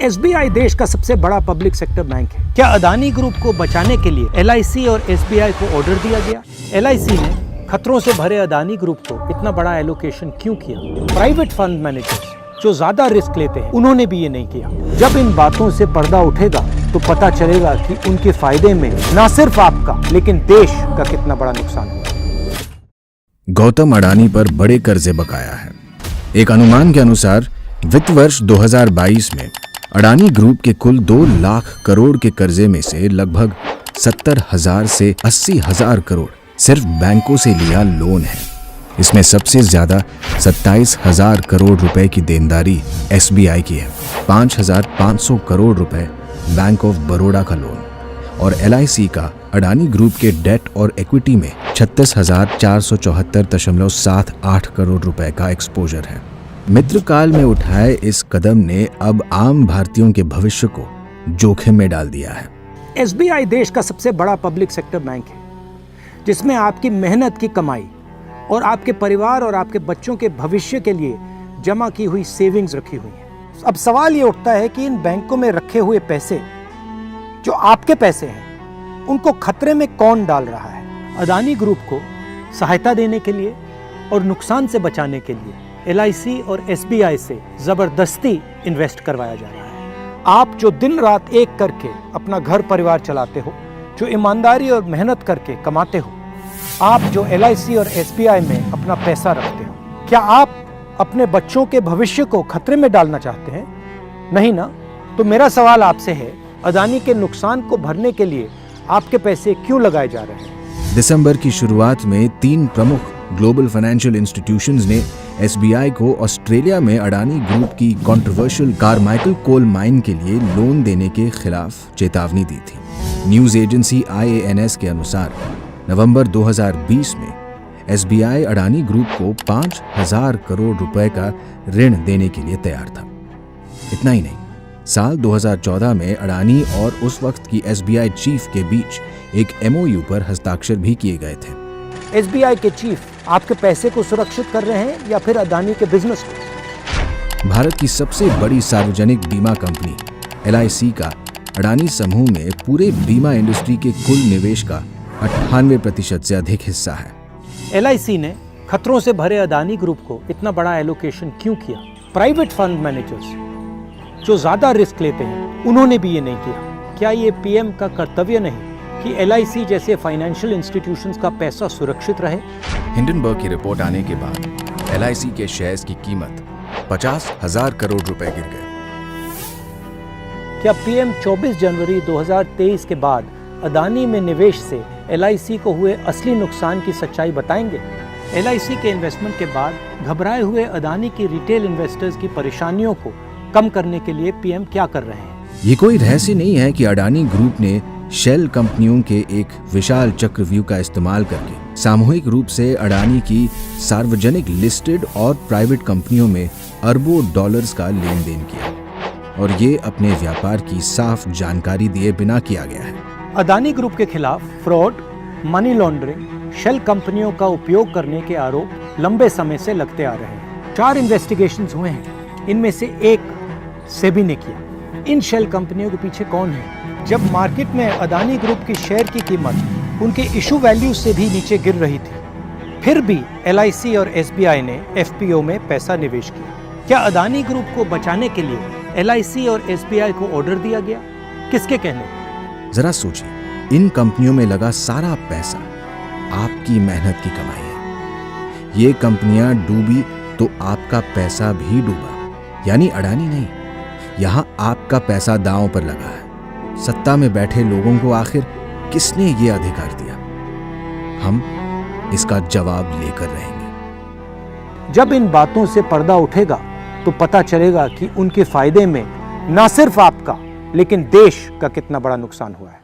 SBI देश का सबसे बड़ा पब्लिक सेक्टर बैंक है। क्या अदानी ग्रुप को बचाने के लिए एलआईसी और एसबीआई को ऑर्डर दिया गया? एलआईसी ने खतरों से भरे अदानी ग्रुप को इतना बड़ा एलोकेशन क्यों किया? प्राइवेट फंड मैनेजर्स जो ज्यादा रिस्क लेते हैं उन्होंने भी ये नहीं किया। जब इन बातों से पर्दा उठेगा तो पता चलेगा कि उनके फायदे में न सिर्फ आपका लेकिन देश का कितना बड़ा नुकसान हुआ। गौतम अडानी पर बड़े कर्जे बकाया है। एक अनुमान के अनुसार वित्त वर्ष 2022 में अडानी ग्रुप के कुल 2 लाख करोड़ के कर्जे में से लगभग 70,000 से 80,000 करोड़ सिर्फ बैंकों से लिया लोन है। इसमें सबसे ज्यादा 27,000 करोड़ रुपए की देनदारी एसबीआई की है, 5,500 करोड़ रुपए बैंक ऑफ बड़ौदा का लोन और एलआईसी का अडानी ग्रुप के डेट और इक्विटी में 36,474.78 करोड़ रुपए का एक्सपोजर है। मित्रकाल में उठाए इस कदम ने अब आम भारतीयों के भविष्य को जोखिम में डाल दिया है। एसबीआई देश का सबसे बड़ा पब्लिक सेक्टर बैंक है जिसमें आपकी मेहनत की कमाई और आपके परिवार और आपके बच्चों के भविष्य के लिए जमा की हुई सेविंग्स रखी हुई है। अब सवाल ये उठता है कि इन बैंकों में रखे हुए पैसे जो आपके पैसे हैं उनको खतरे में कौन डाल रहा है? अदानी ग्रुप को सहायता देने के लिए और नुकसान से बचाने के लिए एलआईसी और एसबीआई से जबरदस्ती इन्वेस्ट करवाया जा रहा है। आप जो दिन रात एक करके अपना घर परिवार चलाते हो, जो ईमानदारी और मेहनत करके कमाते हो, आप जो एलआईसी और एसबीआई में अपना पैसा रखते हो, क्या आप अपने बच्चों के भविष्य को खतरे में डालना चाहते हैं? नहीं ना? तो मेरा सवाल आपसे है, अदानी के नुकसान को भरने के लिए आपके पैसे क्यों लगाए जा रहे हैं? दिसंबर की शुरुआत में 3 प्रमुख ग्लोबल फाइनेंशियल इंस्टीट्यूशंस ने एसबीआई को ऑस्ट्रेलिया में अडानी ग्रुप की कंट्रोवर्शियल कारमाइकल कोल माइन के लिए लोन देने के खिलाफ चेतावनी दी थी। न्यूज एजेंसी IANS के अनुसार नवंबर 2020 में एसबीआई अडानी ग्रुप को 5,000 करोड़ रुपए का ऋण देने के लिए तैयार था। इतना ही नहीं, साल 2014 में अडानी और उस वक्त की एसबीआई चीफ के बीच एक MOU पर हस्ताक्षर भी किए गए थे। एसबीआई के चीफ आपके पैसे को सुरक्षित कर रहे हैं या फिर अदानी के बिजनेस को? भारत की सबसे बड़ी सार्वजनिक बीमा कंपनी एलआईसी का अडानी समूह में पूरे बीमा इंडस्ट्री के कुल निवेश का 98% से अधिक हिस्सा है। एलआईसी ने खतरों से भरे अदानी ग्रुप को इतना बड़ा एलोकेशन क्यों किया? प्राइवेट फंड मैनेजर्स जो ज्यादा रिस्क लेते हैं उन्होंने भी ये नहीं किया। क्या ये पीएम का कर्तव्य नहीं कि एलआईसी जैसे फाइनेंशियल इंस्टीट्यूशंस का पैसा सुरक्षित रहे? हिंडनबर्ग की रिपोर्ट आने के बाद एलआईसी के शेयर्स की कीमत 50,000 करोड़ रुपए गिर गए। क्या पीएम 24 जनवरी 2023 के बाद अदानी में निवेश से एलआईसी को हुए असली नुकसान की सच्चाई बताएंगे? एलआईसी के इन्वेस्टमेंट के बाद घबराए हुए अदानी की रिटेल इन्वेस्टर्स की परेशानियों को कम करने के लिए पीएम क्या कर रहे हैं? ये कोई रहस्य नहीं है कि अडानी ग्रुप ने शेल कंपनियों के एक विशाल चक्रव्यूह का इस्तेमाल करके सामूहिक रूप से अडानी की सार्वजनिक लिस्टेड और प्राइवेट कंपनियों में अरबों डॉलर्स का लेन देन किया और ये अपने व्यापार की साफ जानकारी दिए बिना किया गया है। अदानी ग्रुप के खिलाफ फ्रॉड, मनी लॉन्ड्रिंग, शेल कंपनियों का उपयोग करने के आरोप लंबे समय से लगते आ रहे हैं। 4 इन्वेस्टिगेशंस हुए हैं, इनमें से एक सेबी ने किया। इन शेल कंपनियों के पीछे कौन है? जब मार्केट में अदानी ग्रुप की शेयर की कीमत उनके इशू वैल्यू से भी नीचे गिर रही थी, फिर भी एलआईसी और एसबीआई ने एफपीओ में पैसा निवेश किया। क्या अदानी ग्रुप को बचाने के लिए एलआईसी और एसबीआई को ऑर्डर दिया गया? किसके कहने? जरा सोचिए, इन कंपनियों में लगा सारा पैसा आपकी मेहनत की कमाई है। ये कंपनियां डूबी तो आपका पैसा भी डूबा, यानी अडानी नहीं, यहां आपका पैसा दांव पर लगा है। सत्ता में बैठे लोगों को आखिर किसने ये अधिकार दिया? हम इसका जवाब लेकर रहेंगे। जब इन बातों से पर्दा उठेगा तो पता चलेगा कि उनके फायदे में न सिर्फ आपका लेकिन देश का कितना बड़ा नुकसान हुआ है।